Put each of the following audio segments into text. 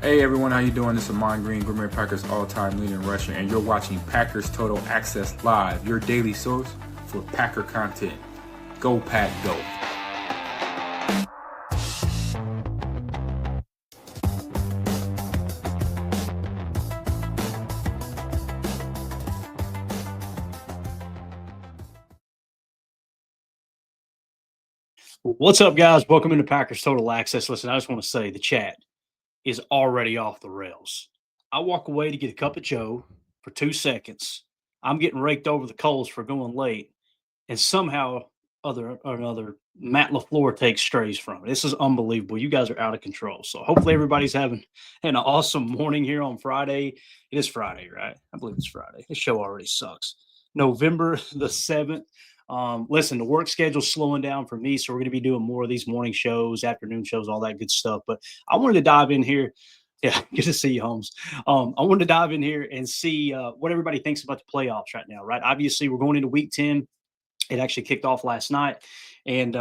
Hey everyone, how you doing? This is Ahman Green, Green Bay Packers all-time leading rusher, and you're watching Packers Total Access Live, your daily source for Packer content. Go Pack, go! What's up, guys? Welcome into Packers Total Access. Listen, I just want to say the chat is already off the rails. I walk away to get a cup of Joe for 2 seconds. I'm getting raked over the coals for going late, and somehow other or another Matt LaFleur takes strays from it. This is unbelievable. You guys are out of control. So hopefully everybody's having an awesome morning here on Friday. It is Friday, right? I believe it's Friday. This show already sucks. November the 7th. Listen, the work schedule's slowing down for me, so we're going to be doing more of these morning shows, afternoon shows, all that good stuff. But I wanted to dive in here. Yeah, good to see you, Holmes. I wanted to dive in here and see what everybody thinks about the playoffs right now, right? Obviously, we're going into week 10. It actually kicked off last night. And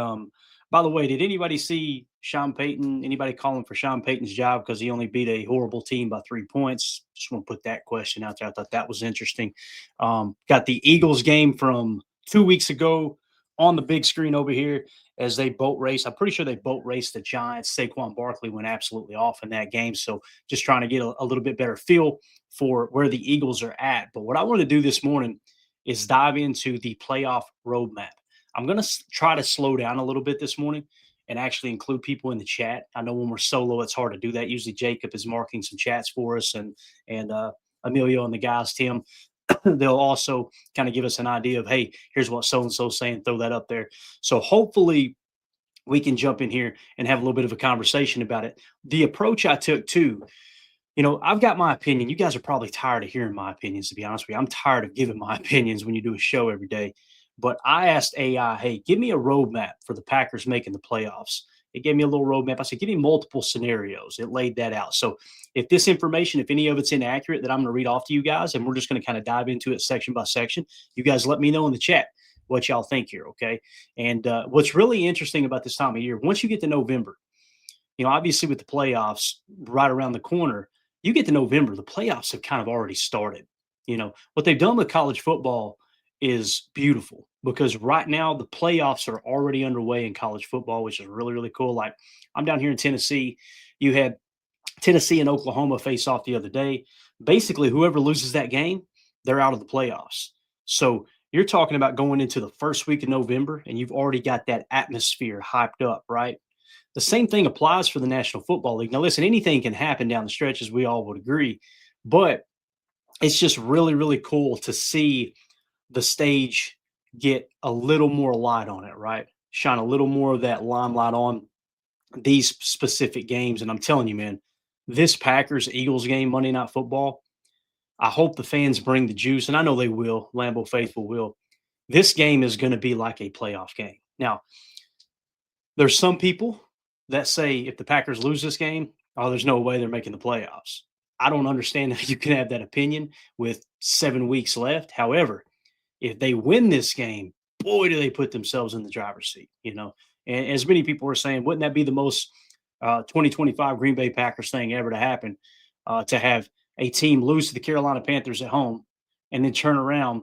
by the way, did anybody see Sean Payton? Anybody calling for Sean Payton's job because he only beat a horrible team by 3 points? Just want to put that question out there. I thought that was interesting. Got the Eagles game from 2 weeks ago on the big screen over here as they boat race. I'm pretty sure they boat raced the Giants. Saquon Barkley went absolutely off in that game. So just trying to get a little bit better feel for where the Eagles are at. But what I want to do this morning is dive into the playoff roadmap. I'm going to try to slow down a little bit this morning and actually include people in the chat. I know when we're solo, it's hard to do that. Usually Jacob is marking some chats for us and Emilio and the guys, Tim, they'll also kind of give us an idea of, hey, here's what so-and-so saying, throw that up there. So hopefully we can jump in here and have a little bit of a conversation about it. The approach I took too, I've got my opinion. You guys are probably tired of hearing my opinions, to be honest with you. I'm tired of giving my opinions when you do a show every day. But I asked AI, hey, give me a roadmap for the Packers making the playoffs. It gave me a little roadmap. I said, give me multiple scenarios. It laid that out. So if this information, if any of it's inaccurate, that I'm going to read off to you guys, and we're just going to kind of dive into it section by section, you guys let me know in the chat what y'all think here, okay? And what's really interesting about this time of year, once you get to November, obviously with the playoffs right around the corner, you get to November, the playoffs have kind of already started. What they've done with college football is beautiful because right now the playoffs are already underway in college football, which is really, really cool. Like I'm down here in Tennessee. You had Tennessee and Oklahoma face off the other day. Basically, whoever loses that game, they're out of the playoffs. So you're talking about going into the first week of November and you've already got that atmosphere hyped up, right? The same thing applies for the National Football League. Now, listen, anything can happen down the stretch, as we all would agree, but it's just really, really cool to see the stage get a little more light on it, right? Shine a little more of that limelight on these specific games. And I'm telling you, man, this Packers Eagles game, Monday Night Football, I hope the fans bring the juice, and I know they will. Lambeau faithful will. This game is going to be like a playoff game. Now, there's some people that say if the Packers lose this game, oh, there's no way they're making the playoffs. I don't understand how you can have that opinion with 7 weeks left. However, if they win this game, boy, do they put themselves in the driver's seat, And as many people are saying, wouldn't that be the most 2025 Green Bay Packers thing ever to happen, to have a team lose to the Carolina Panthers at home and then turn around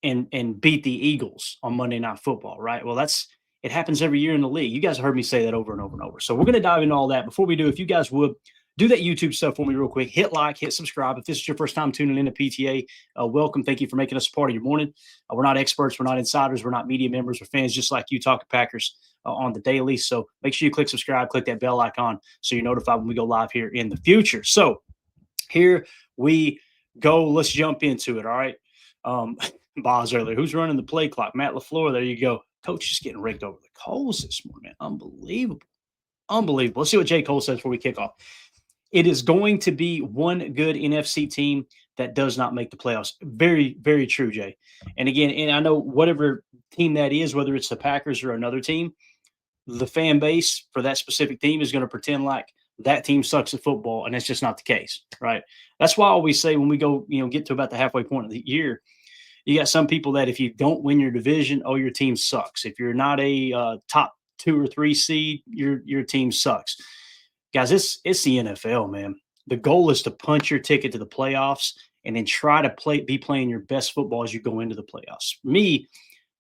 and beat the Eagles on Monday Night Football, right? Well, it happens every year in the league. You guys have heard me say that over and over and over. So we're going to dive into all that. Before we do, if you guys would, do that YouTube stuff for me real quick. Hit like, hit subscribe. If this is your first time tuning in to PTA, welcome. Thank you for making us a part of your morning. We're not experts. We're not insiders. We're not media members. We're fans just like you, talking Packers on the daily. So make sure you click subscribe, click that bell icon so you're notified when we go live here in the future. So here we go. Let's jump into it, all right? Boz earlier. Who's running the play clock? Matt LaFleur. There you go. Coach is getting raked over the coals this morning. Unbelievable. Unbelievable. Let's see what J. Cole says before we kick off. It is going to be one good NFC team that does not make the playoffs. Very, very true, Jay. And again, and I know whatever team that is, whether it's the Packers or another team, the fan base for that specific team is going to pretend like that team sucks at football, and that's just not the case, right? That's why I always say when we go, get to about the halfway point of the year, you got some people that if you don't win your division, oh, your team sucks. If you're not a top 2 or 3 seed, your team sucks. Guys, it's the NFL, man. The goal is to punch your ticket to the playoffs and then try to be playing your best football as you go into the playoffs. For me,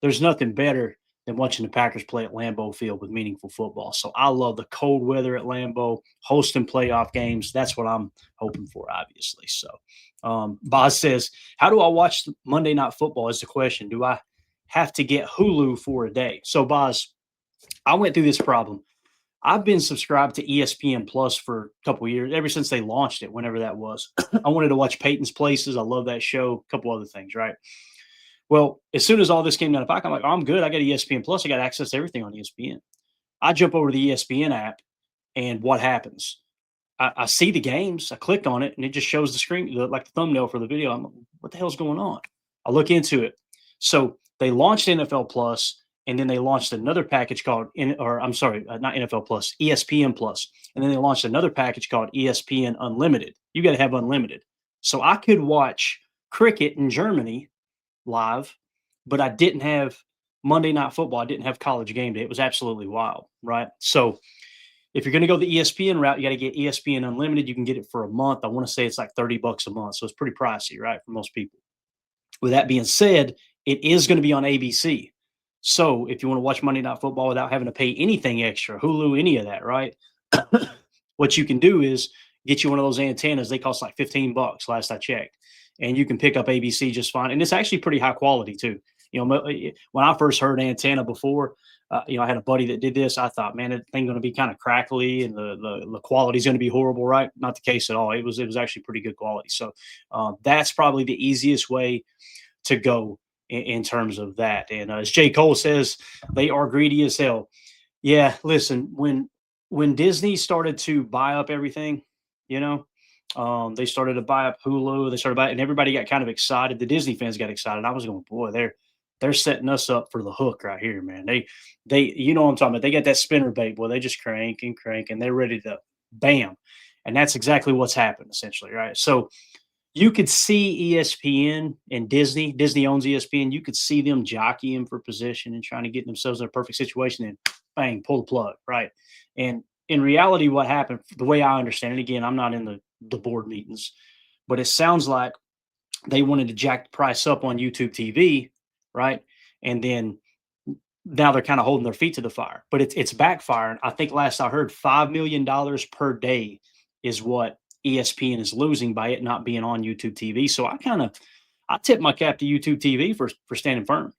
there's nothing better than watching the Packers play at Lambeau Field with meaningful football. So I love the cold weather at Lambeau, hosting playoff games. That's what I'm hoping for, obviously. So Boz says, how do I watch Monday Night Football is the question. Do I have to get Hulu for a day? So Boz, I went through this problem. I've been subscribed to ESPN Plus for a couple of years, ever since they launched it, whenever that was. I wanted to watch Peyton's Places. I love that show. A couple other things, right? Well, as soon as all this came down the pike, I'm like, oh, I'm good. I got ESPN Plus. I got access to everything on ESPN. I jump over to the ESPN app, and what happens? I see the games. I click on it, and it just shows the screen, like the thumbnail for the video. I'm like, what the hell's going on? I look into it. So they launched NFL Plus, and then they launched another package called, not NFL Plus, ESPN Plus. And then they launched another package called ESPN Unlimited. You got to have unlimited. So I could watch cricket in Germany live, but I didn't have Monday Night Football. I didn't have College Game Day. It was absolutely wild, right? So if you're going to go the ESPN route, you got to get ESPN Unlimited. You can get it for a month. I want to say it's like $30 a month. So it's pretty pricey, right, for most people. With that being said, it is going to be on ABC. So if you want to watch Monday Night Football without having to pay anything extra, Hulu, any of that, right? What you can do is get you one of those antennas. They cost like $15 last I checked. And you can pick up ABC just fine. And it's actually pretty high quality too. You know, when I first heard antenna before, I had a buddy that did this. I thought, man, that thing going to be kind of crackly and the quality is going to be horrible, right? Not the case at all. It was actually pretty good quality. So that's probably the easiest way to go in terms of that. And as J. Cole says, they are greedy as hell. Yeah, listen, when Disney started to buy up everything, they started to buy up Hulu. They started and everybody got kind of excited. The Disney fans got excited. I was going, boy, they're setting us up for the hook right here, man. They, you know what I'm talking about. They got that spinner bait, boy. They just crank and crank, and they're ready to bam. And that's exactly what's happened, essentially, right? So you could see ESPN and Disney. Disney owns ESPN. You could see them jockeying for position and trying to get themselves in a perfect situation, and bang, pull the plug, right? And in reality, what happened, the way I understand it, again, I'm not in the board meetings, but it sounds like they wanted to jack the price up on YouTube TV, right? And then now they're kind of holding their feet to the fire, but it's backfiring. I think last I heard, $5 million per day is what ESPN is losing by it not being on YouTube TV. So I tip my cap to YouTube TV for standing firm,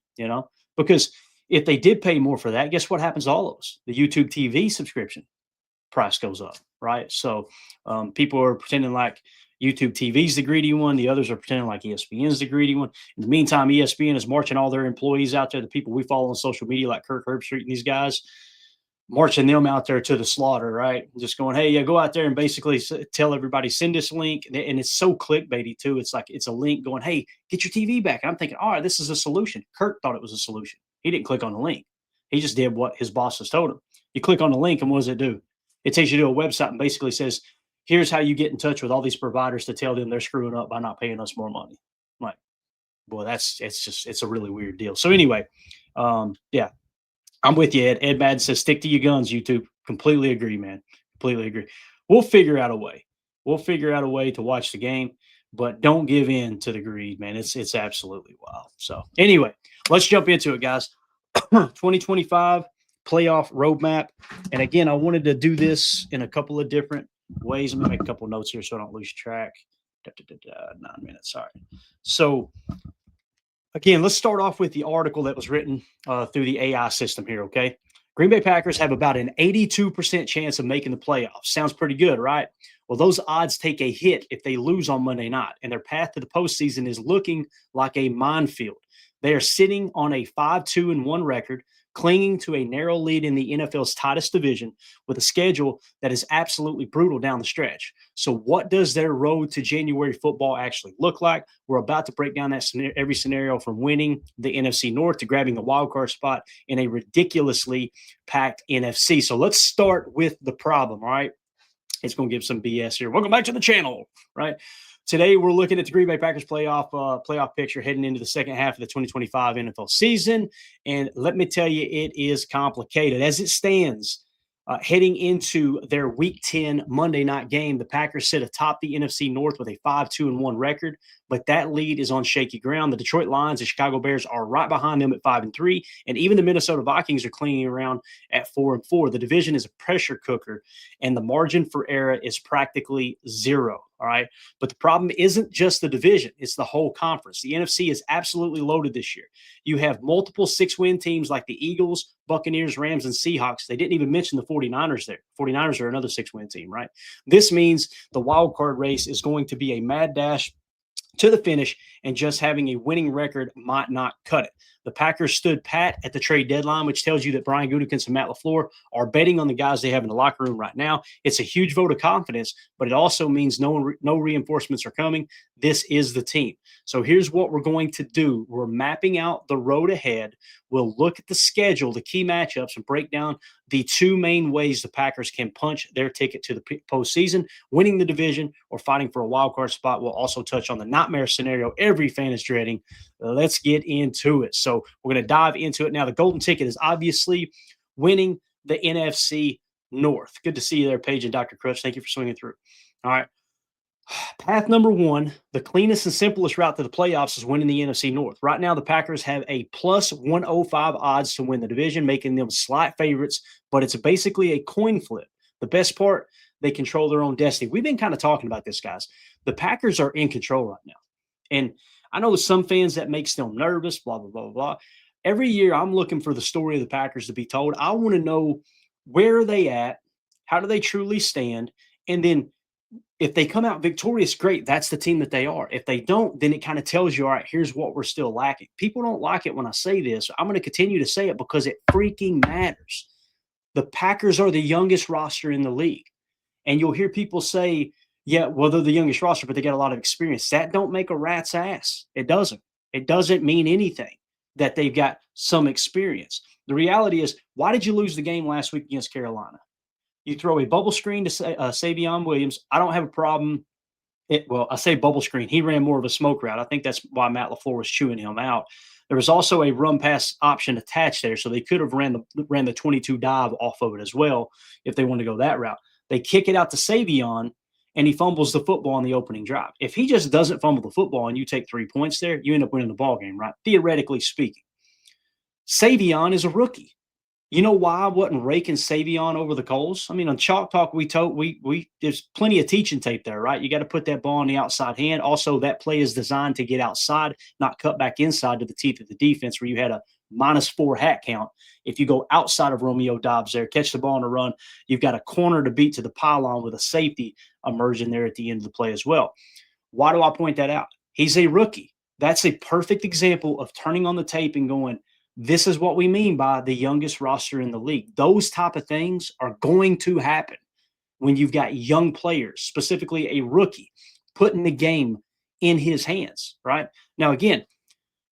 because if they did pay more for that, guess what happens to all of us? The YouTube TV subscription price goes up, right? So people are pretending like YouTube TV is the greedy one. The others are pretending like ESPN is the greedy one. In the meantime, ESPN is marching all their employees out there, the people we follow on social media like Kirk Herbstreit and these guys, marching them out there to the slaughter, right? Just going, hey, yeah, go out there and basically tell everybody, send this link. And it's so clickbaity too. It's like, it's a link going, hey, get your TV back. And I'm thinking, all right, this is a solution. Kirk thought it was a solution. He didn't click on the link. He just did what his bosses told him. You click on the link, and what does it do? It takes you to a website and basically says, here's how you get in touch with all these providers to tell them they're screwing up by not paying us more money. I'm like, boy, it's a really weird deal. So anyway, yeah, I'm with you, Ed. Ed Madden says, stick to your guns, YouTube. Completely agree, man. Completely agree. We'll figure out a way. We'll figure out a way to watch the game, but don't give in to the greed, man. It's absolutely wild. So anyway, let's jump into it, guys. 2025 playoff roadmap. And again, I wanted to do this in a couple of different ways. I'm going to make a couple of notes here so I don't lose track. 9 minutes. Sorry. So again, let's start off with the article that was written through the AI system here. Okay. Green Bay Packers have about an 82% chance of making the playoffs. Sounds pretty good, right? Well, those odds take a hit if they lose on Monday night, and their path to the postseason is looking like a minefield. They are sitting on a 5-2-1 record, clinging to a narrow lead in the NFL's tightest division with a schedule that is absolutely brutal down the stretch. So what does their road to January football actually look like? We're about to break down that every scenario from winning the NFC North to grabbing the wildcard spot in a ridiculously packed NFC. So let's start with the problem, all right? It's going to give some BS here. Welcome back to the channel, right? Today, we're looking at the Green Bay Packers playoff picture heading into the second half of the 2025 NFL season. And let me tell you, it is complicated. As it stands, Heading into their Week 10 Monday night game, the Packers sit atop the NFC North with a 5-2-1 record, but that lead is on shaky ground. The Detroit Lions and Chicago Bears are right behind them at 5-3, and even the Minnesota Vikings are clinging around at 4-4. The division is a pressure cooker, and the margin for error is practically zero. All right. But the problem isn't just the division, it's the whole conference. The NFC is absolutely loaded this year. You have multiple 6-win teams like the Eagles, Buccaneers, Rams, and Seahawks. They didn't even mention the 49ers there. 49ers are another 6-win team, right? This means the wild card race is going to be a mad dash to the finish, and just having a winning record might not cut it. The Packers stood pat at the trade deadline, which tells you that Brian Gutekunst and Matt LaFleur are betting on the guys they have in the locker room right now. It's a huge vote of confidence, but it also means no reinforcements are coming. This is the team. So here's what we're going to do. We're mapping out the road ahead. We'll look at the schedule, the key matchups, and break down the two main ways the Packers can punch their ticket to the postseason, winning the division or fighting for a wild card spot. We'll also touch on the nightmare scenario every fan is dreading. Let's get into it. So we're going to dive into it now. The golden ticket is obviously winning the NFC North. Good to see you there, Paige and Dr. Crutch. Thank you for swinging through. All right. Path number one, the cleanest and simplest route to the playoffs is winning the NFC North. Right now, the Packers have a plus 105 odds to win the division, making them slight favorites, but it's basically a coin flip. The best part, they control their own destiny. We've been kind of talking about this, guys. The Packers are in control right now. And I know there's some fans that makes them nervous, blah, blah, blah, blah. Every year, I'm looking for the story of the Packers to be told. I want to know, where are they at? How do they truly stand? And then if they come out victorious, great. That's the team that they are. If they don't, then it kind of tells you, all right, here's what we're still lacking. People don't like it when I say this. I'm going to continue to say it because it freaking matters. The Packers are the youngest roster in the league. And you'll hear people say, yeah, well, they're the youngest roster, but they got a lot of experience. That don't make a rat's ass. It doesn't. It doesn't mean anything that they've got some experience. The reality is, why did you lose the game last week against Carolina? You throw a bubble screen to Savion Williams. I don't have a problem. I say bubble screen. He ran more of a smoke route. I think that's why Matt LaFleur was chewing him out. There was also a run pass option attached there, so they could have ran the 22 dive off of it as well if they wanted to go that route. They kick it out to Savion, and he fumbles the football on the opening drive. If he just doesn't fumble the football and you take 3 points there, you end up winning the ball game, right? Theoretically speaking. Savion is a rookie. You know why I wasn't raking Savion over the coals? I mean, on Chalk Talk, there's plenty of teaching tape there, right? You got to put that ball on the outside hand. Also, that play is designed to get outside, not cut back inside to the teeth of the defense where you had a -4 hat count. If you go outside of Romeo Doubs there, catch the ball on a run, you've got a corner to beat to the pylon with a safety emerging there at the end of the play as well. Why do I point that out? He's a rookie. That's a perfect example of turning on the tape and going, this is what we mean by the youngest roster in the league. Those type of things are going to happen when you've got young players, specifically a rookie, putting the game in his hands, right? Now, again,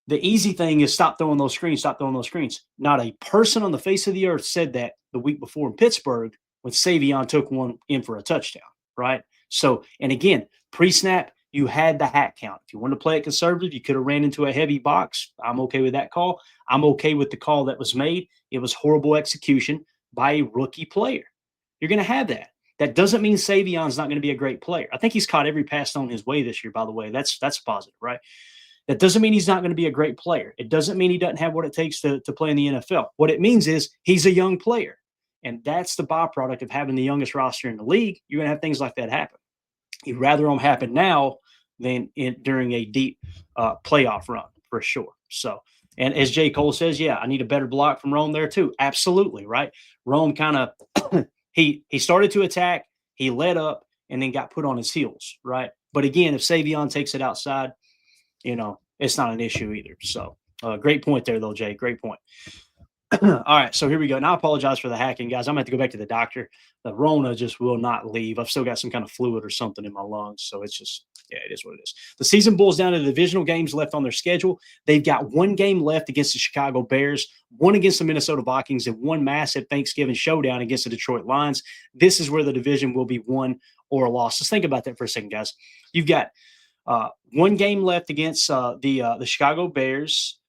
the easy thing is stop throwing those screens, stop throwing those screens. Not a person on the face of the earth said that the week before in Pittsburgh when Savion took one in for a touchdown, right? So, and again, pre-snap, you had the hat count. If you wanted to play it conservative, you could have ran into a heavy box. I'm okay with that call. I'm okay with the call that was made. It was horrible execution by a rookie player. You're going to have that. That doesn't mean Savion's not going to be a great player. I think he's caught every pass thrown his way this year, by the way. That's positive, right? That doesn't mean he's not going to be a great player. It doesn't mean he doesn't have what it takes to play in the NFL. What it means is he's a young player. And that's the byproduct of having the youngest roster in the league. You're going to have things like that happen. You'd rather them happen now than during a deep playoff run, for sure. So, and as J. Cole says, yeah, I need a better block from Rome there too. Absolutely, right? Rome kind of he started to attack, he led up, and then got put on his heels, right? But again, if Savion takes it outside, it's not an issue either. So, great point there, though, Jay. Great point. All right, so here we go. And I apologize for the hacking, guys. I'm going to have to go back to the doctor. The Rona just will not leave. I've still got some kind of fluid or something in my lungs. So it's just, yeah, it is what it is. The season boils down to the divisional games left on their schedule. They've got one game left against the Chicago Bears, one against the Minnesota Vikings, and one massive Thanksgiving showdown against the Detroit Lions. This is where the division will be won or lost. Let's think about that for a second, guys. You've got one game left against the Chicago Bears,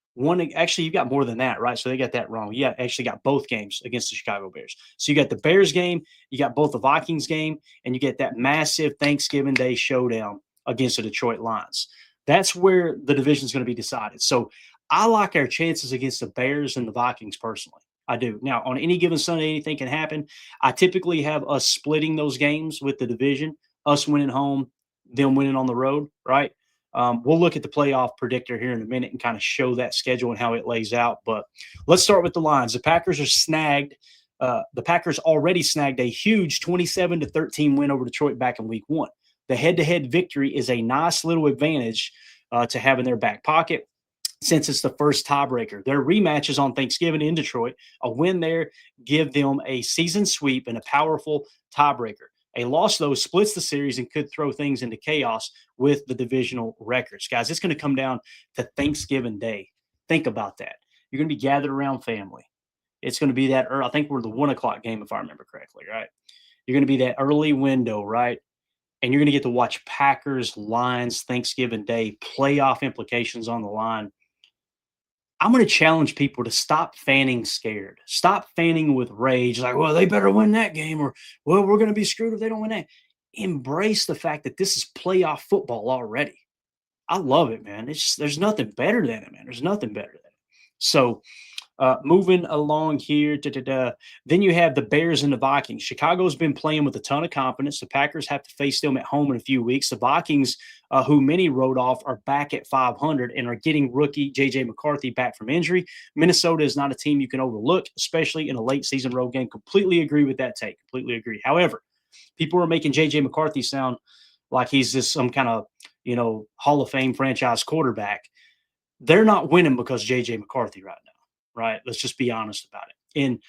Actually, you got more than that, right? So they got that wrong. You actually got both games against the Chicago Bears. So you got the Bears game, you got both the Vikings game, and you get that massive Thanksgiving Day showdown against the Detroit Lions. That's where the division is going to be decided. So I like our chances against the Bears and the Vikings personally. I do. Now, on any given Sunday, anything can happen. I typically have us splitting those games with the division, us winning home, them winning on the road, right? We'll look at the playoff predictor here in a minute and kind of show that schedule and how it lays out. But let's start with the lines. The Packers are snagged. The Packers already snagged a huge 27-13 win over Detroit back in week 1. The head-to-head victory is a nice little advantage to have in their back pocket since it's the first tiebreaker. Their rematch is on Thanksgiving in Detroit. A win there give them a season sweep and a powerful tiebreaker. A loss, though, splits the series and could throw things into chaos with the divisional records. Guys, it's going to come down to Thanksgiving Day. Think about that. You're going to be gathered around family. It's going to be that early. I think we're the 1 o'clock game, if I remember correctly, right? You're going to be that early window, right? And you're going to get to watch Packers, Lions, Thanksgiving Day, playoff implications on the line. I'm going to challenge people to stop fanning scared. Stop fanning with rage. Like, well, they better win that game, or, well, we're going to be screwed if they don't win that. Embrace the fact that this is playoff football already. I love it, man. It's just, there's nothing better than it, man. There's nothing better than it. So moving along here, then you have the Bears and the Vikings. Chicago's been playing with a ton of confidence. The Packers have to face them at home in a few weeks. The Vikings, who many wrote off, are back at 500 and are getting rookie J.J. McCarthy back from injury. Minnesota is not a team you can overlook, especially in a late season road game. Completely agree with that take. Completely agree. However, people are making J.J. McCarthy sound like he's just some kind of, Hall of Fame franchise quarterback. They're not winning because J.J. McCarthy right now. Right? Let's just be honest about it. And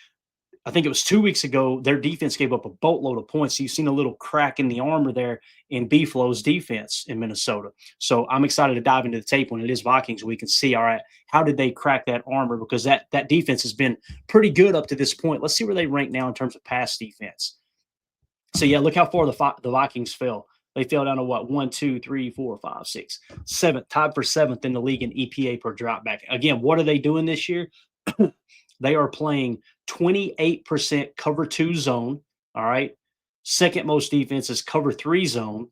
I think it was 2 weeks ago, their defense gave up a boatload of points. So you've seen a little crack in the armor there in B-Flow's defense in Minnesota. So I'm excited to dive into the tape when it is Vikings week and see, all right, how did they crack that armor? Because that defense has been pretty good up to this point. Let's see where they rank now in terms of pass defense. So, yeah, look how far the Vikings fell. They fell down to what? 1, 2, 3, 4, 5, 6, 7th, tied for 7th in the league in EPA per dropback. Again, what are they doing this year? They are playing 28% cover 2 zone. All right. Second most defense is cover 3 zone.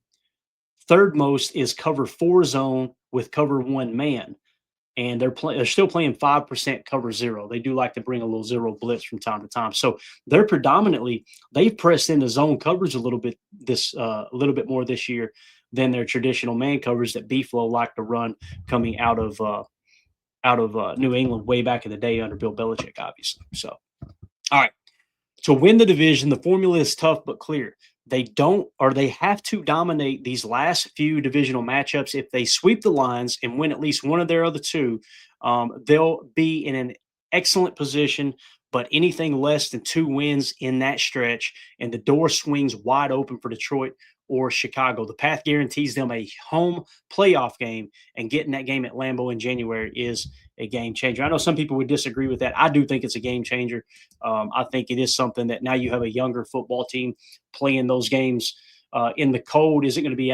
Third most is cover 4 zone with cover 1 man. And they're still playing 5% cover 0. They do like to bring a little zero blitz from time to time. So they've pressed into zone coverage a little bit more this year than their traditional man coverage that B-Flow like to run coming out of New England way back in the day under Bill Belichick, obviously. So, all right. To win the division, the formula is tough but clear. They have to dominate these last few divisional matchups. If they sweep the Lions and win at least one of their other two, they'll be in an excellent position. But anything less than 2 wins in that stretch, and the door swings wide open for Detroit or Chicago. The path guarantees them a home playoff game, and getting that game at Lambeau in January is a game changer. I know some people would disagree with that. I do think it's a game changer. I think it is something that now you have a younger football team playing those games in the cold. Isn't going to be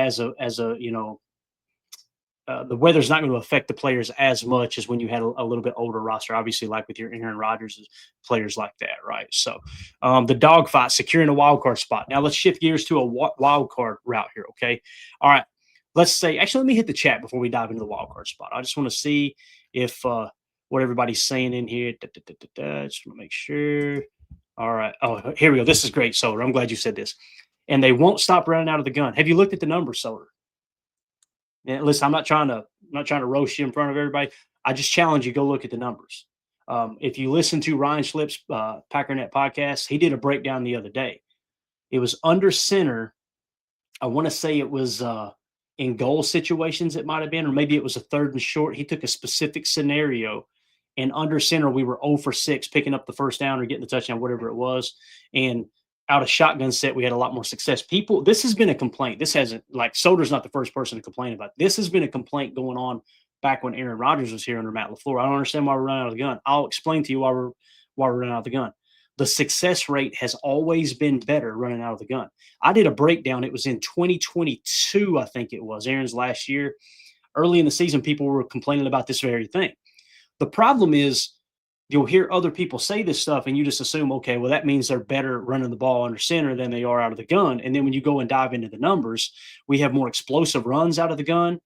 the weather's not going to affect the players as much as when you had a little bit older roster, obviously, like with your Aaron Rodgers, players like that, right? So the dogfight, securing a wild card spot. Now let's shift gears to a wild card route here, okay? All right, let me hit the chat before we dive into the wild card spot. I just want to see if what everybody's saying in here. Just want to make sure. All right. Oh, here we go. This is great, Soder. I'm glad you said this. And they won't stop running out of the gun. Have you looked at the numbers, Soder? And listen, I'm not trying to roast you in front of everybody. I just challenge you, go look at the numbers. If you listen to Ryan Schlip's Packernet podcast, he did a breakdown the other day. It was under center. I want to say it was in goal situations it might have been, or maybe it was a 3rd and short. He took a specific scenario, and under center we were 0 for 6, picking up the first down or getting the touchdown, whatever it was. And out of shotgun set, we had a lot more success. This has been a complaint. This hasn't, like, Soder's not the first person to complain about it. This has been a complaint going on back when Aaron Rodgers was here under Matt LaFleur. I don't understand why we're running out of the gun. I'll explain to you why we're running out of the gun. The success rate has always been better running out of the gun. I did a breakdown. It was in 2022, I think it was, Aaron's last year. Early in the season, people were complaining about this very thing. The problem is you'll hear other people say this stuff and you just assume, okay, well, that means they're better running the ball under center than they are out of the gun. And then when you go and dive into the numbers, we have more explosive runs out of the gun.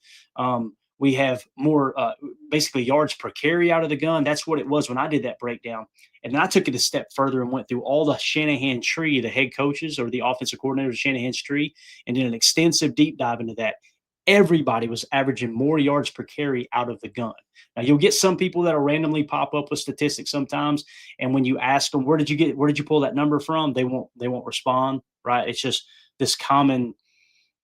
We have more basically yards per carry out of the gun. That's what it was when I did that breakdown. And then I took it a step further and went through all the Shanahan tree, the head coaches or the offensive coordinators of Shanahan's tree, and did an extensive deep dive into that. Everybody was averaging more yards per carry out of the gun. Now you'll get some people that'll randomly pop up with statistics sometimes, and when you ask them where did you pull that number from, they won't respond. Right? It's just this common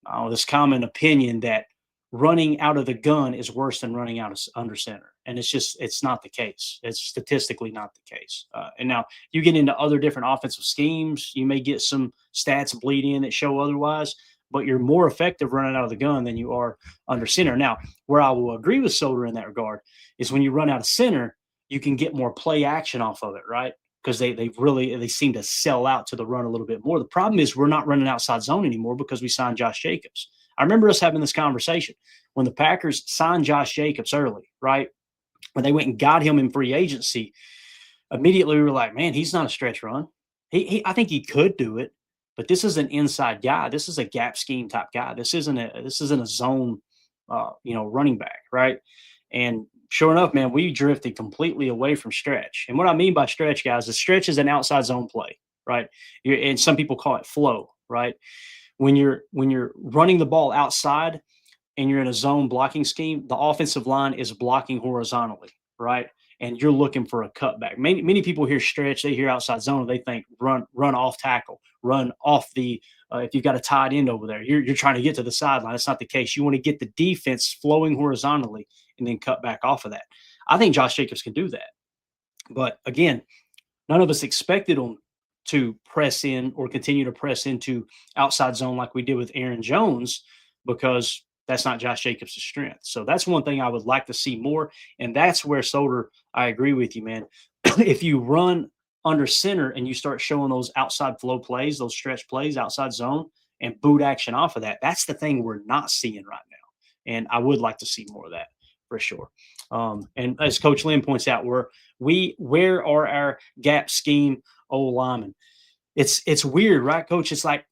opinion that running out of the gun is worse than running out of under center, and it's not the case. It's statistically not the case. And now you get into other different offensive schemes, you may get some stats bleed in that show otherwise, but you're more effective running out of the gun than you are under center. Now, where I will agree with Soder in that regard is when you run out of center, you can get more play action off of it, right? Because they seem to sell out to the run a little bit more. The problem is we're not running outside zone anymore because we signed Josh Jacobs. I remember us having this conversation when the Packers signed Josh Jacobs early, right? When they went and got him in free agency, immediately we were like, man, he's not a stretch run. I think he could do it. But this is an inside guy. This is a gap scheme type guy. This isn't a zone, running back, right? And sure enough, man, we drifted completely away from stretch. And what I mean by stretch, guys, is stretch is an outside zone play, right? And some people call it flow, right? When you're running the ball outside and you're in a zone blocking scheme, the offensive line is blocking horizontally, right? And you're looking for a cutback. Many people hear stretch, they hear outside zone, they think run off tackle, run off the if you've got a tight end over there, you're trying to get to the sideline. That's not the case. You want to get the defense flowing horizontally and then cut back off of that. I think Josh Jacobs can do that. But again, none of us expected him to press in or continue to press into outside zone like we did with Aaron Jones, because that's not Josh Jacobs' strength. So that's one thing I would like to see more. And that's where Soder, I agree with you, man. If you run under center and you start showing those outside flow plays, those stretch plays, outside zone, and boot action off of that, that's the thing we're not seeing right now. And I would like to see more of that for sure. And as Coach Lynn points out, where are our gap scheme old linemen? It's weird, right, Coach? It's like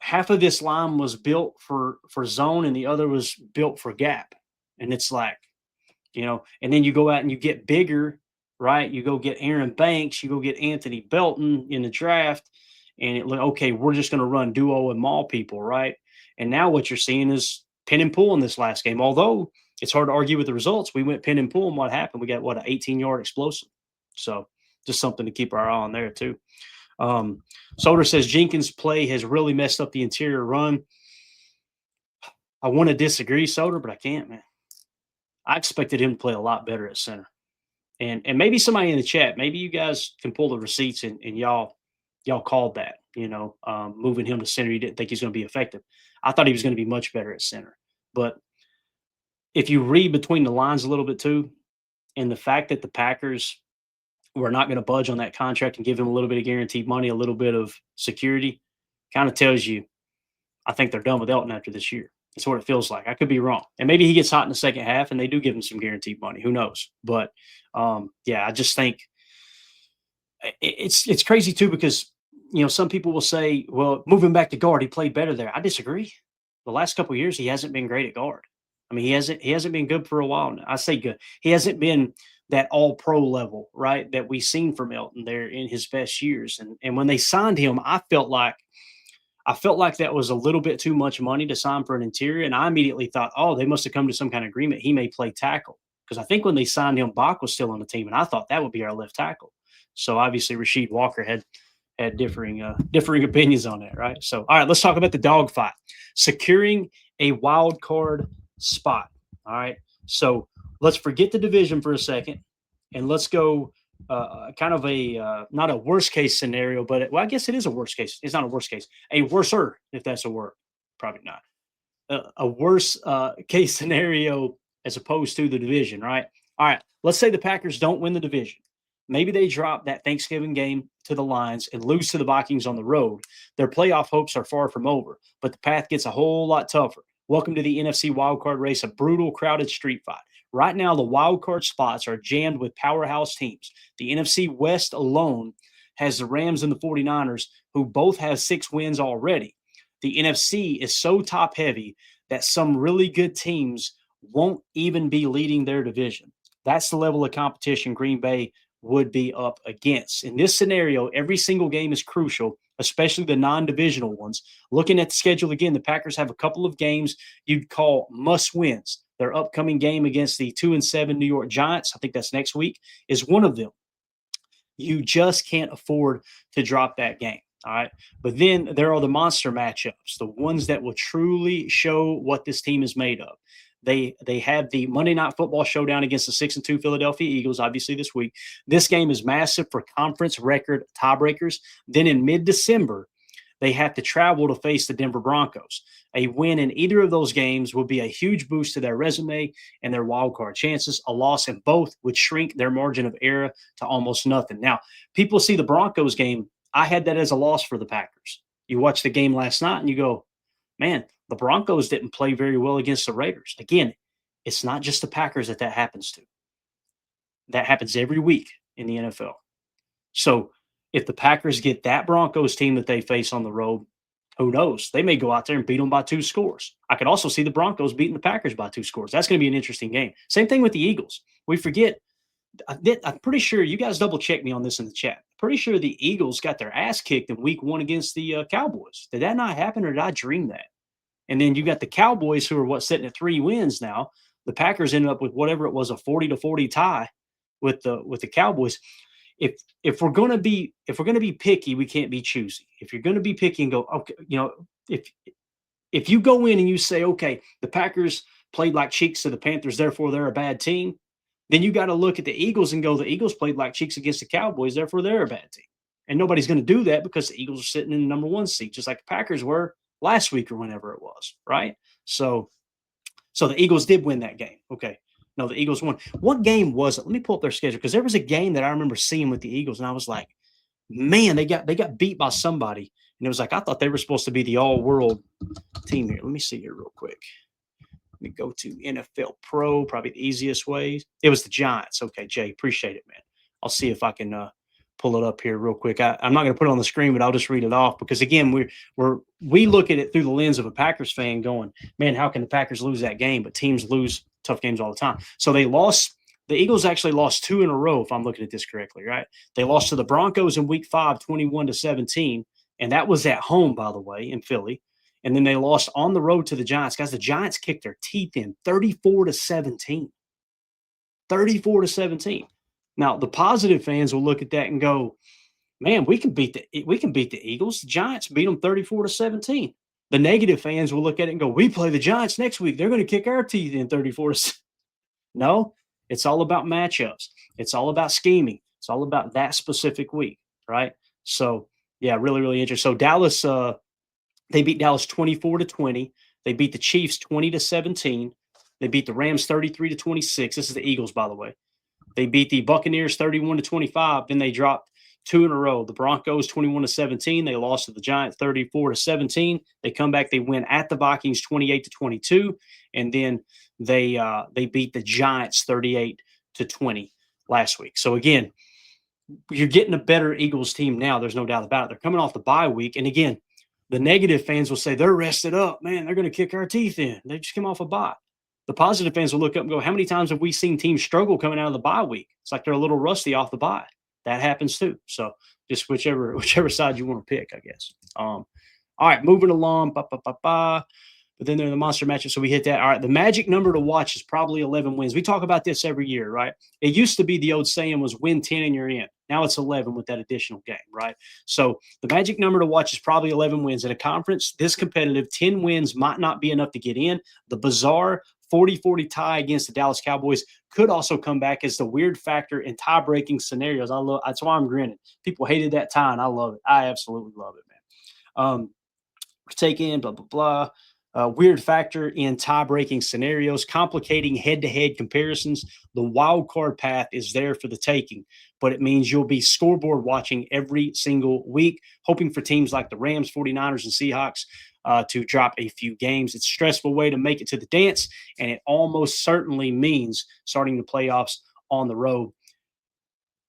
half of this line was built for zone and the other was built for gap. And it's like, and then you go out and you get bigger, right? You go get Aaron Banks, you go get Anthony Belton in the draft, and okay, we're just going to run duo and maul people, right? And now what you're seeing is pin and pull in this last game. Although it's hard to argue with the results, we went pin and pull, and what happened? We got an 18-yard explosive. So just something to keep our eye on there too. Soder says Jenkins' play has really messed up the interior run. I want to disagree, Soder, but I can't, man. I expected him to play a lot better at center. And maybe somebody in the chat, maybe you guys can pull the receipts and y'all called that, moving him to center. You didn't think he's going to be effective. I thought he was going to be much better at center. But if you read between the lines a little bit too, and the fact that the Packers were not going to budge on that contract and give him a little bit of guaranteed money, a little bit of security, kind of tells you, I think they're done with Elton after this year. That's what it feels like. I could be wrong. And maybe he gets hot in the second half and they do give him some guaranteed money. Who knows? But I just think it's crazy too, because, some people will say, well, moving back to guard, he played better there. I disagree. The last couple of years, he hasn't been great at guard. I mean, he hasn't been good for a while now. I say good. He hasn't been that all-pro level, right, that we've seen from Elton there in his best years. And when they signed him, I felt like that was a little bit too much money to sign for an interior. And I immediately thought, oh, they must have come to some kind of agreement. He may play tackle. Because I think when they signed him, Bach was still on the team, and I thought that would be our left tackle. So obviously Rasheed Walker had differing opinions on that, right? So, all right, let's talk about the dogfight. Securing a wild card spot, all right? So let's forget the division for a second, and let's go kind of not a worst case scenario, but I guess it is a worst case. It's not a worst case. A worser, if that's a word. Probably not. A worse case scenario as opposed to the division, right? All right, let's say the Packers don't win the division. Maybe they drop that Thanksgiving game to the Lions and lose to the Vikings on the road. Their playoff hopes are far from over, but the path gets a whole lot tougher. Welcome to the NFC wildcard race, a brutal, crowded street fight. Right now, the wild card spots are jammed with powerhouse teams. The NFC West alone has the Rams and the 49ers, who both have 6 wins already. The NFC is so top heavy that some really good teams won't even be leading their division. That's the level of competition Green Bay would be up against. In this scenario, every single game is crucial, especially the non-divisional ones. Looking at the schedule again, the Packers have a couple of games you'd call must wins. Their upcoming game against the 2-7 New York Giants, I think that's next week, is one of them. You just can't afford to drop that game. All right. But then there are the monster matchups, the ones that will truly show what this team is made of. They have the Monday Night Football showdown against the 6-2 Philadelphia Eagles, obviously this week. This game is massive for conference record tiebreakers. Then in mid-December, they have to travel to face the Denver Broncos. A win in either of those games would be a huge boost to their resume and their wild card chances. A loss in both would shrink their margin of error to almost nothing. Now, people see the Broncos game. I had that as a loss for the Packers. You watch the game last night and you go, man, the Broncos didn't play very well against the Raiders. Again, it's not just the Packers that happens to. That happens every week in the NFL. So if the Packers get that Broncos team that they face on the road, who knows? They may go out there and beat them by 2 scores. I could also see the Broncos beating the Packers by 2 scores. That's going to be an interesting game. Same thing with the Eagles. We forget. I'm pretty sure you guys double check me on this in the chat. Pretty sure the Eagles got their ass kicked in week 1 against the Cowboys. Did that not happen, or did I dream that? And then you got the Cowboys, who are sitting at 3 wins now. The Packers ended up with whatever it was, a 40-40 tie with the Cowboys. If we're going to be picky, we can't be choosy. If you're going to be picky and go, okay, if you go in and you say, okay, the Packers played like cheeks to the Panthers, therefore they're a bad team, then you got to look at the Eagles and go, the Eagles played like cheeks against the Cowboys, therefore they're a bad team. And nobody's going to do that because the Eagles are sitting in the number 1 seat, just like the Packers were last week or whenever it was, right? So the Eagles did win that game. Okay. No, the Eagles won. What game was it? Let me pull up their schedule, because there was a game that I remember seeing with the Eagles, and I was like, man, they got beat by somebody. And it was like, I thought they were supposed to be the all-world team here. Let me see here real quick. Let me go to NFL Pro, probably the easiest way. It was the Giants. Okay, Jay, appreciate it, man. I'll see if I can pull it up here real quick. I'm not going to put it on the screen, but I'll just read it off, because again, we look at it through the lens of a Packers fan going, man, how can the Packers lose that game? But teams lose tough games all the time. So the Eagles actually lost 2 in a row, if I'm looking at this correctly, right? They lost to the Broncos in week 5, 21-17. And that was at home, by the way, in Philly. And then they lost on the road to the Giants. Guys, the Giants kicked their teeth in 34-17. 34-17. Now, the positive fans will look at that and go, man, we can beat the Eagles. The Giants beat them 34-17. The negative fans will look at it and go, we play the Giants next week. They're going to kick our teeth in 34-17. No, it's all about matchups. It's all about scheming. It's all about that specific week, right? So, yeah, really, really interesting. So Dallas, they beat Dallas 24-20. They beat the Chiefs 20-17. They beat the Rams 33-26. This is the Eagles, by the way. They beat the Buccaneers 31-25. Then they dropped 2 in a row. The Broncos 21-17. They lost to the Giants 34-17. They come back. They win at the Vikings 28-22, and then they beat the Giants 38-20 last week. So again, you're getting a better Eagles team now. There's no doubt about it. They're coming off the bye week, and again, the negative fans will say they're rested up. Man, they're going to kick our teeth in. They just came off a bye. The positive fans will look up and go, how many times have we seen teams struggle coming out of the bye week? It's like they're a little rusty off the bye. That happens too. So just whichever side you want to pick, I guess. All right, moving along. But then there are the monster matchups, so we hit that. All right, the magic number to watch is probably 11 wins. We talk about this every year, right? It used to be the old saying was win 10 and you're in. Now it's 11 with that additional game, right? So the magic number to watch is probably 11 wins. At a conference this competitive, 10 wins might not be enough to get in. The bizarre 40-40 tie against the Dallas Cowboys could also come back as the weird factor in tie-breaking scenarios. That's why I'm grinning. People hated that tie, and I love it. I absolutely love it, man. Take in, blah, blah, blah. Weird factor in tie-breaking scenarios, complicating head-to-head comparisons. The wild card path is there for the taking, but it means you'll be scoreboard watching every single week, hoping for teams like the Rams, 49ers, and Seahawks to drop a few games. It's a stressful way to make it to the dance, and it almost certainly means starting the playoffs on the road.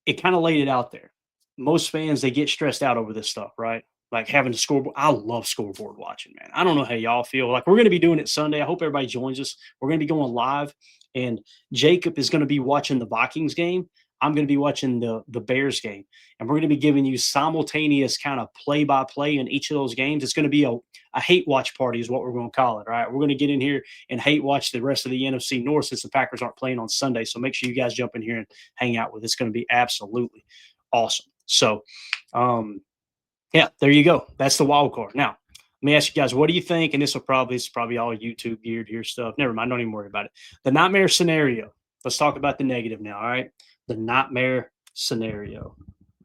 It kind of laid it out there. Most fans, they get stressed out over this stuff, right? Like having to scoreboard. I love scoreboard watching, man. I don't know how y'all feel. Like we're going to be doing it Sunday. I hope everybody joins us. We're going to be going live, and Jacob is going to be watching the Vikings game. I'm going to be watching the Bears game, and we're going to be giving you simultaneous kind of play-by-play in each of those games. It's going to be a hate watch party is what we're going to call it, all right? We're going to get in here and hate watch the rest of the NFC North since the Packers aren't playing on Sunday. So make sure you guys jump in here and hang out with us. It's going to be absolutely awesome. So, yeah, there you go. That's the wild card. Now, let me ask you guys, what do you think? And this is probably all YouTube geared here stuff. Never mind. Don't even worry about it. The nightmare scenario. Let's talk about the negative now, all right? The nightmare scenario.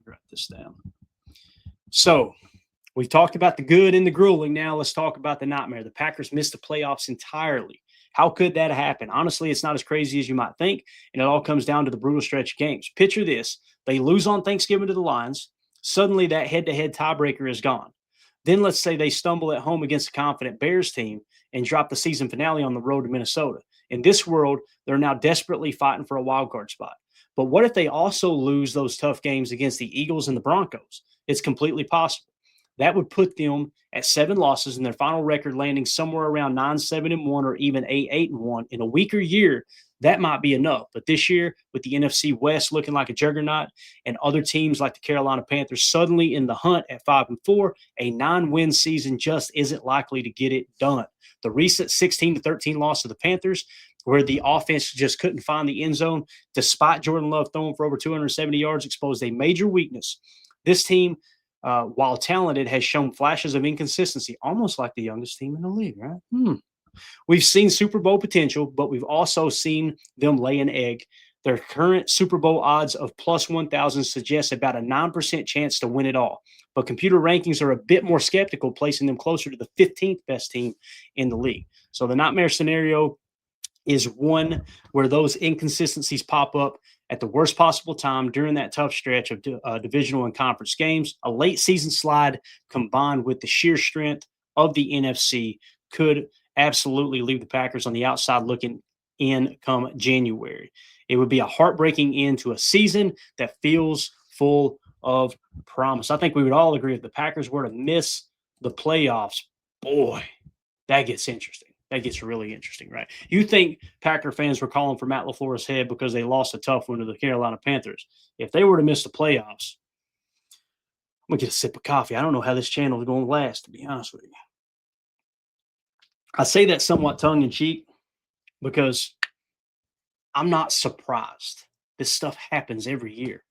Write this down. So we've talked about the good and the grueling. Now let's talk about the nightmare. The Packers missed the playoffs entirely. How could that happen? Honestly, it's not as crazy as you might think, and it all comes down to the brutal stretch of games. Picture this. They lose on Thanksgiving to the Lions. Suddenly that head-to-head tiebreaker is gone. Then let's say they stumble at home against a confident Bears team and drop the season finale on the road to Minnesota. In this world, they're now desperately fighting for a wild card spot. But what if they also lose those tough games against the Eagles and the Broncos? It's completely possible. That would put them at 7 losses and their final record landing somewhere around 9-7-1 or even 8-8-1. In a weaker year, that might be enough. But this year, with the NFC West looking like a juggernaut and other teams like the Carolina Panthers suddenly in the hunt at 5-4, a 9-win season just isn't likely to get it done. The recent 16-13 loss to the Panthers, where the offense just couldn't find the end zone, despite Jordan Love throwing for over 270 yards, exposed a major weakness. This team, while talented, has shown flashes of inconsistency, almost like the youngest team in the league, right? We've seen Super Bowl potential, but we've also seen them lay an egg. Their current Super Bowl odds of plus 1,000 suggest about a 9% chance to win it all. But computer rankings are a bit more skeptical, placing them closer to the 15th best team in the league. So the nightmare scenario is one where those inconsistencies pop up at the worst possible time during that tough stretch of divisional and conference games. A late season slide combined with the sheer strength of the NFC could absolutely leave the Packers on the outside looking in come January. It would be a heartbreaking end to a season that feels full of promise. I think we would all agree if the Packers were to miss the playoffs, boy, that gets interesting. That gets really interesting, right? You think Packer fans were calling for Matt LaFleur's head because they lost a tough one to the Carolina Panthers. If they were to miss the playoffs, I'm going to get a sip of coffee. I don't know how this channel is going to last, to be honest with you. I say that somewhat tongue-in-cheek because I'm not surprised. This stuff happens every year.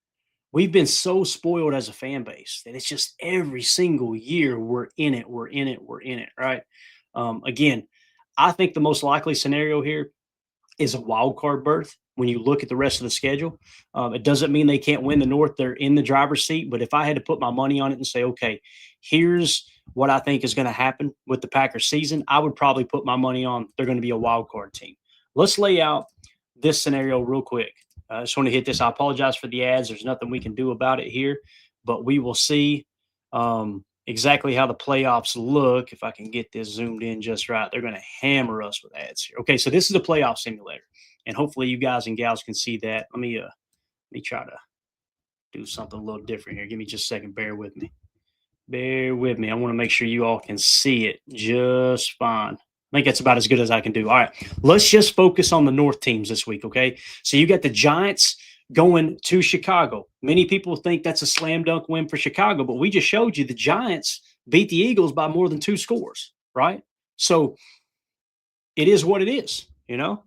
We've been so spoiled as a fan base that it's just every single year we're in it, right? Again, I think the most likely scenario here is a wild card berth when you look at the rest of the schedule. It doesn't mean they can't win the North. They're in the driver's seat. But if I had to put my money on it and say, okay, here's what I think is going to happen with the Packers season, I would probably put my money on they're going to be a wild card team. Let's lay out this scenario real quick. I just want to hit this. I apologize for the ads. There's nothing we can do about it here, but we will see exactly how the playoffs look. If I can get this zoomed in just right, they're going to hammer us with ads here. Okay, so this is the playoff simulator, and hopefully you guys and gals can see that. Let me try to do something a little different here. Give me just a second. Bear with me. I want to make sure you all can see it just fine. I think that's about as good as I can do. All right, let's just focus on the North teams this week, okay? So you got the Giants going to Chicago. Many people think that's a slam dunk win for Chicago, but we just showed you the Giants beat the Eagles by more than 2 scores, right? So it is what it is, you know?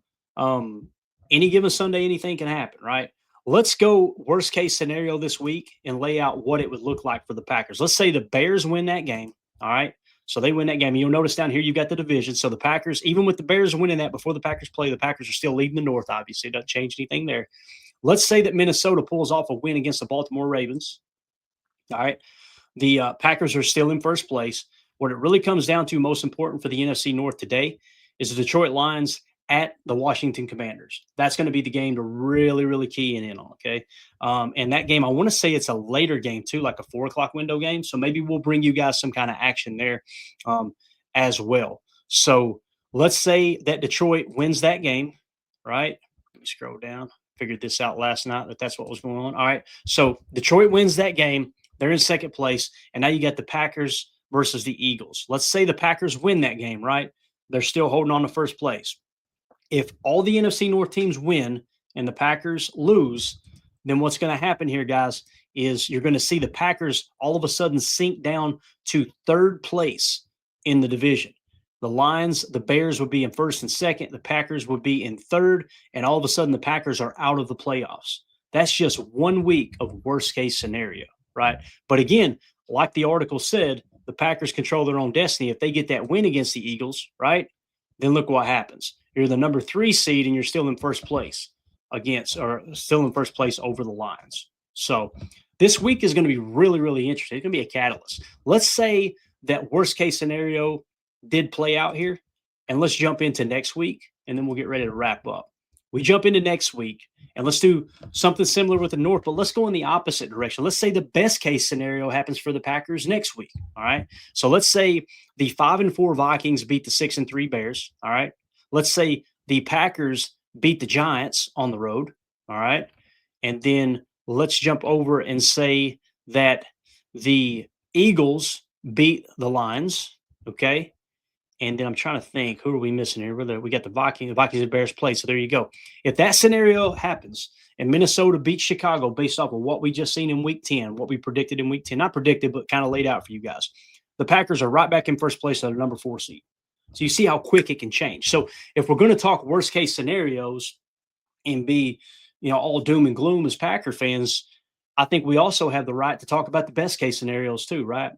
Any given Sunday, anything can happen, right? Let's go worst case scenario this week and lay out what it would look like for the Packers. Let's say the Bears win that game, all right? So they win that game. You'll notice down here you've got the division. So the Packers, even with the Bears winning that before the Packers play, the Packers are still leading the North, obviously. It doesn't change anything there. Let's say that Minnesota pulls off a win against the Baltimore Ravens. All right. The Packers are still in first place. What it really comes down to, most important for the NFC North today, is the Detroit Lions at the Washington Commanders. That's going to be the game to really, really key in on, okay? And that game, I want to say it's a later game too, like a 4 o'clock window game. So maybe we'll bring you guys some kind of action there as well. So let's say that Detroit wins that game, right? Let me scroll down. Figured this out last night that that's what was going on. All right. So Detroit wins that game. They're in second place. And now you got the Packers versus the Eagles. Let's say the Packers win that game, right? They're still holding on to first place. If all the NFC North teams win and the Packers lose, then what's going to happen here, guys, is you're going to see the Packers all of a sudden sink down to third place in the division. The Lions, the Bears would be in first and second. The Packers would be in third. And all of a sudden, the Packers are out of the playoffs. That's just 1 week of worst case scenario, right? But again, like the article said, the Packers control their own destiny. If they get that win against the Eagles, right, then look what happens. You're the number 3 seed and you're still in first place over the Lions. So this week is going to be really, really interesting. It's going to be a catalyst. Let's say that worst case scenario did play out here, and let's jump into next week, and then we'll get ready to wrap up. We jump into next week, and let's do something similar with the North, but let's go in the opposite direction. Let's say the best case scenario happens for the Packers next week. All right. So let's say the 5-4 Vikings beat the 6-3 Bears. All right. Let's say the Packers beat the Giants on the road. All right. And then let's jump over and say that the Eagles beat the Lions. Okay. And then I'm trying to think, who are we missing here? We got the Vikings and Bears play. So there you go. If that scenario happens and Minnesota beats Chicago based off of what we just seen in week 10, what we predicted in week 10, not predicted, but kind of laid out for you guys, the Packers are right back in first place at the number 4 seed. So you see how quick it can change. So if we're going to talk worst case scenarios and be, all doom and gloom as Packer fans, I think we also have the right to talk about the best case scenarios too, right?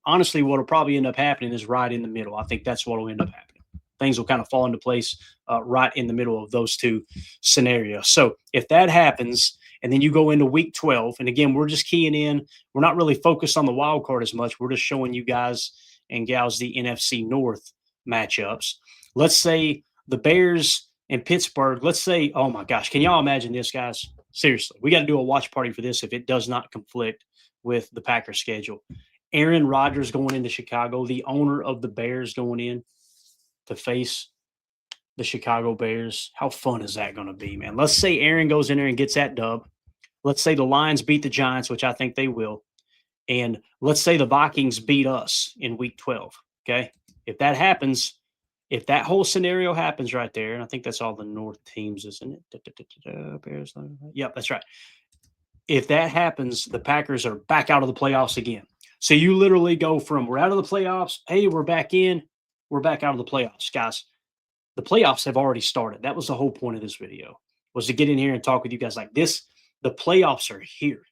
Honestly, what will probably end up happening is right in the middle. I think that's what will end up happening. Things will kind of fall into place right in the middle of those two scenarios. So if that happens, and then you go into week 12, and again, we're just keying in. We're not really focused on the wild card as much. We're just showing you guys and gals the NFC North matchups. Let's say the Bears and Pittsburgh. Let's say, oh my gosh, can y'all imagine this, guys? Seriously, we got to do a watch party for this if it does not conflict with the Packers schedule. Aaron Rodgers going into Chicago, the owner of the Bears going in to face the Chicago Bears. How fun is that going to be, man? Let's say Aaron goes in there and gets that dub. Let's say the Lions beat the Giants, which I think they will. And let's say the Vikings beat us in week 12, okay? If that happens, if that whole scenario happens right there, and I think that's all the North teams, isn't it? Bears. Yep, that's right. If that happens, the Packers are back out of the playoffs again. So you literally go from we're out of the playoffs, hey, we're back in, we're back out of the playoffs. Guys, the playoffs have already started. That was the whole point of this video, was to get in here and talk with you guys like this. The playoffs are here.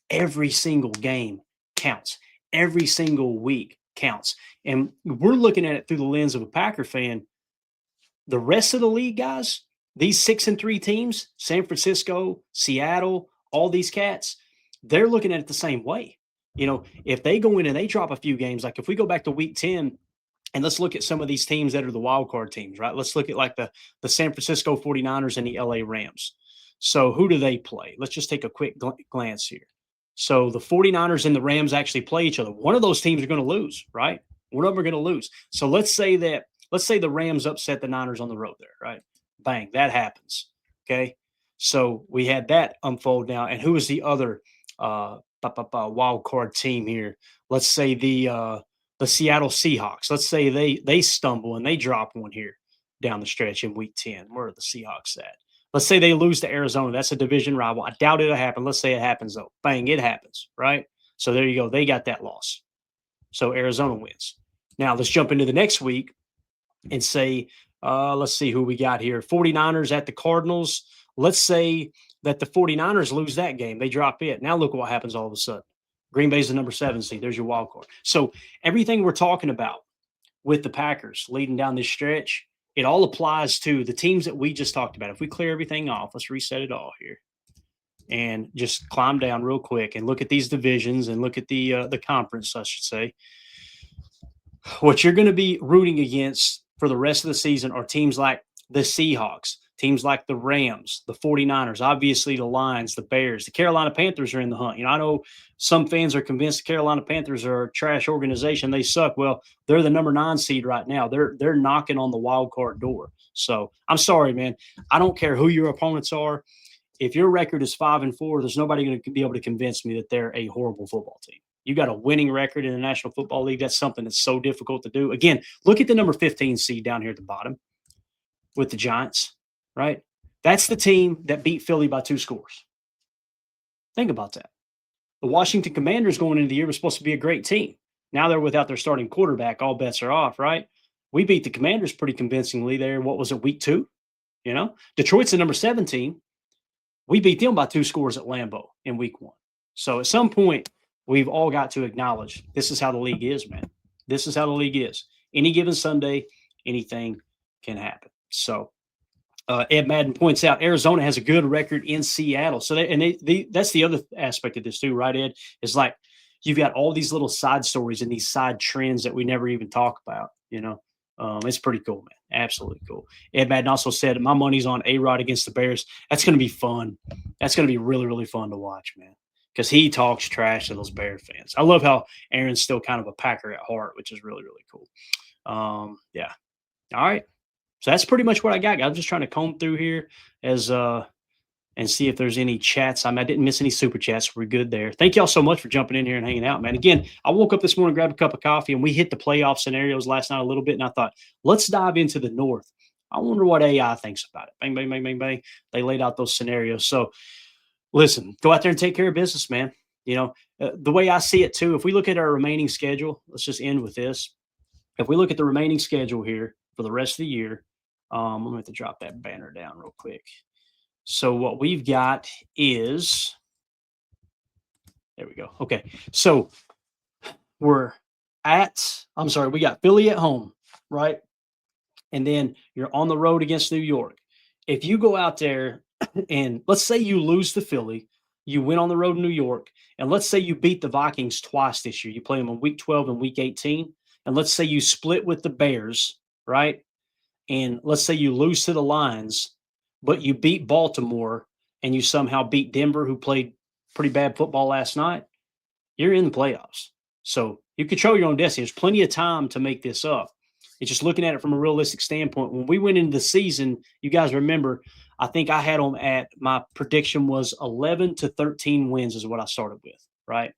Every single game counts. Every single week counts. And we're looking at it through the lens of a Packer fan. The rest of the league, guys, these 6-3 teams, San Francisco, Seattle, all these cats, they're looking at it the same way. If they go in and they drop a few games, like if we go back to week 10 and let's look at some of these teams that are the wild card teams, right? Let's look at like the San Francisco 49ers and the LA Rams. So who do they play? Let's just take a quick glance here. So the 49ers and the Rams actually play each other. One of those teams are going to lose, right? One of them are going to lose. So let's say the Rams upset the Niners on the road there, right? Bang, that happens. Okay. So we had that unfold now. And who is the other wild card team here? Let's say the Seattle Seahawks. Let's say they stumble and they drop one here down the stretch in week 10. Where are the Seahawks at? Let's say they lose to Arizona. That's a division rival. I doubt it'll happen. Let's say it happens, though. Bang, it happens, right? So there you go. They got that loss. So Arizona wins. Now let's jump into the next week and say, let's see who we got here. 49ers at the Cardinals. Let's say that the 49ers lose that game. They drop it. Now look what happens all of a sudden. Green Bay's the number 7 seed. There's your wild card. So everything we're talking about with the Packers leading down this stretch, it all applies to the teams that we just talked about. If we clear everything off, let's reset it all here and just climb down real quick and look at these divisions and look at the conference, I should say. What you're going to be rooting against for the rest of the season are teams like the Seahawks, Teams like the Rams, the 49ers, obviously the Lions, the Bears, the Carolina Panthers are in the hunt. I know some fans are convinced the Carolina Panthers are a trash organization. They suck. Well, they're the number 9 seed right now. They're knocking on the wild card door. So I'm sorry, man. I don't care who your opponents are. If your record is 5-4, there's nobody going to be able to convince me that they're a horrible football team. You got a winning record in the National Football League. That's something that's so difficult to do. Again, look at the number 15 seed down here at the bottom with the Giants, right? That's the team that beat Philly by 2 scores. Think about that. The Washington Commanders going into the year was supposed to be a great team. Now they're without their starting quarterback. All bets are off, right? We beat the Commanders pretty convincingly there. What was it, week 2? Detroit's the number 17. We beat them by 2 scores at Lambeau in week 1. So at some point, we've all got to acknowledge this is how the league is, man. This is how the league is. Any given Sunday, anything can happen. So Ed Madden points out Arizona has a good record in Seattle. So that's the other aspect of this too, right, Ed? Is like you've got all these little side stories and these side trends that we never even talk about, It's pretty cool, man. Absolutely cool. Ed Madden also said, my money's on A-Rod against the Bears. That's going to be fun. That's going to be really, really fun to watch, man, because he talks trash to those Bear fans. I love how Aaron's still kind of a Packer at heart, which is really, really cool. Yeah. All right. So that's pretty much what I got. I'm just trying to comb through here and see if there's any chats. I didn't miss any super chats. We're good there. Thank y'all so much for jumping in here and hanging out, man. Again, I woke up this morning, grabbed a cup of coffee, and we hit the playoff scenarios last night a little bit. And I thought, let's dive into the North. I wonder what AI thinks about it. Bang, bang, bang, bang, bang. They laid out those scenarios. So listen, go out there and take care of business, man. The way I see it too, if we look at our remaining schedule, let's just end with this. If we look at the remaining schedule here for the rest of the year, I'm going to have to drop that banner down real quick. So what we've got is, there we go. Okay. So we got Philly at home, right? And then you're on the road against New York. If you go out there and let's say you lose to Philly, you win on the road in New York, and let's say you beat the Vikings twice this year. You play them in week 12 and week 18. And let's say you split with the Bears, right? And let's say you lose to the Lions, but you beat Baltimore and you somehow beat Denver, who played pretty bad football last night, you're in the playoffs. So you control your own destiny. There's plenty of time to make this up. It's just looking at it from a realistic standpoint. When we went into the season, you guys remember, I think I had them at, my prediction was 11 to 13 wins is what I started with, right?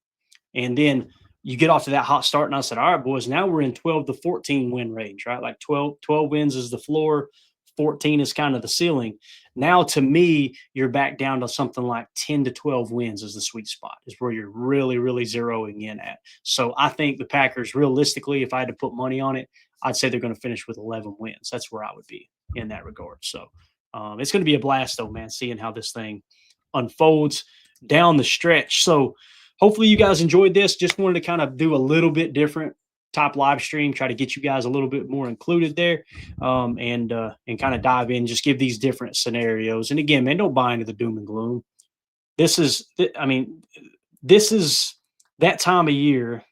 And then you get off to that hot start, and I said, all right, boys, now we're in 12 to 14 win range, right? Like 12 wins is the floor, 14 is kind of the ceiling. Now, to me, you're back down to something like 10 to 12 wins is the sweet spot, is where you're really, really zeroing in at. So I think the Packers, realistically, if I had to put money on it, I'd say they're going to finish with 11 wins. That's where I would be in that regard. So it's going to be a blast, though, man, seeing how this thing unfolds down the stretch. So hopefully you guys enjoyed this. Just wanted to kind of do a little bit different top live stream, try to get you guys a little bit more included there, and kind of dive in, just give these different scenarios. And again, man, don't buy into the doom and gloom. This is that time of year.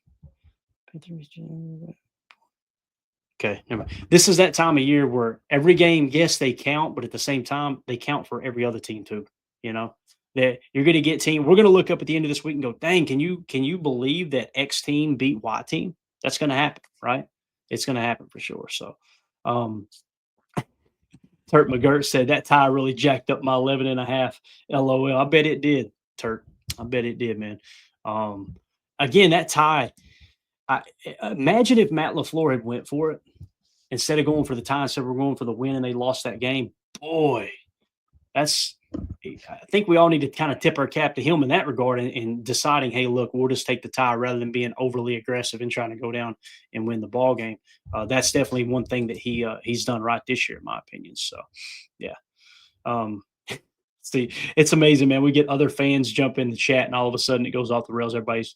Okay, never mind. This is that time of year where every game, yes, they count, but at the same time, they count for every other team too. That you're going to get team. We're going to look up at the end of this week and go, dang, can you believe that X team beat Y team? That's going to happen, right? It's going to happen for sure. So, Turk McGirt said that tie really jacked up my 11.5. LOL. I bet it did, Turk. I bet it did, man. Again, that tie. Imagine if Matt LaFleur had went for it instead of going for the tie, instead we're going for the win, and they lost that game. Boy, I think we all need to kind of tip our cap to him in that regard and deciding, hey, look, we'll just take the tie rather than being overly aggressive and trying to go down and win the ball game. That's definitely one thing that he's done right this year, in my opinion. So, yeah. See, it's amazing, man. We get other fans jump in the chat, and all of a sudden it goes off the rails. Everybody's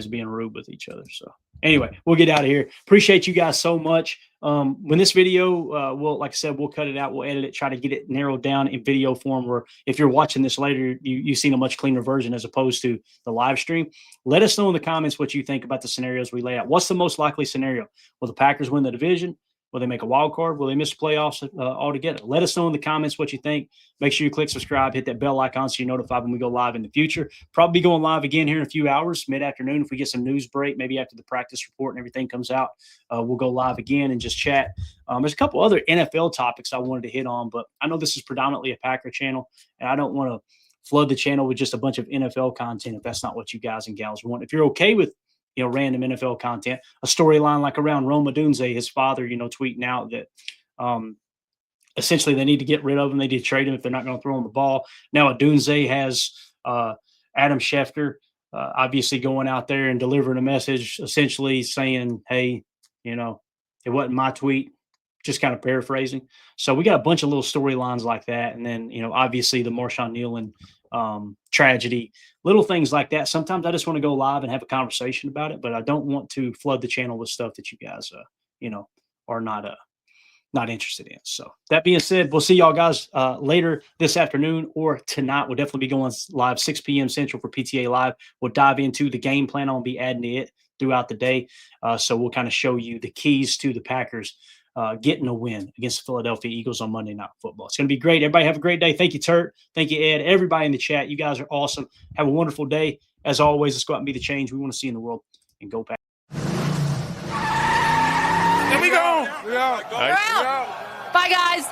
being rude with each other. So anyway, we'll get out of here. Appreciate you guys so much. When this video, like I said, we'll cut it out. We'll edit it, try to get it narrowed down in video form, where if you're watching this later, you've seen a much cleaner version as opposed to the live stream. Let us know in the comments what you think about the scenarios we lay out. What's the most likely scenario? Will the Packers win the division? Will they make a wild card? Will they miss the playoffs altogether? Let us know in the comments what you think. Make sure you click subscribe, hit that bell icon so you're notified when we go live in the future. Probably going live again here in a few hours, mid-afternoon, if we get some news break, maybe after the practice report and everything comes out. We'll go live again and just chat. There's a couple other NFL topics I wanted to hit on, but I know this is predominantly a Packer channel, and I don't want to flood the channel with just a bunch of NFL content if that's not what you guys and gals want. If you're okay with random NFL content, a storyline like around Rome Odunze, his father, tweeting out that essentially they need to get rid of him. They need to trade him if they're not going to throw him the ball. Now Odunze has Adam Schefter obviously going out there and delivering a message, essentially saying, hey, it wasn't my tweet, just kind of paraphrasing. So we got a bunch of little storylines like that. And then, obviously the Marshawn Kneeland tragedy, little things like that. Sometimes I just want to go live and have a conversation about it, but I don't want to flood the channel with stuff that you guys, are not interested in. So that being said, we'll see y'all guys later this afternoon or tonight. We'll definitely be going live 6 p.m. Central for PTA Live. We'll dive into the game plan. I'll be adding it throughout the day. So we'll kind of show you the keys to the Packers getting a win against the Philadelphia Eagles on Monday Night Football. It's going to be great. Everybody have a great day. Thank you, Turt. Thank you, Ed. Everybody in the chat. You guys are awesome. Have a wonderful day. As always, let's go out and be the change we want to see in the world and go Packers. There we go. Bye, guys.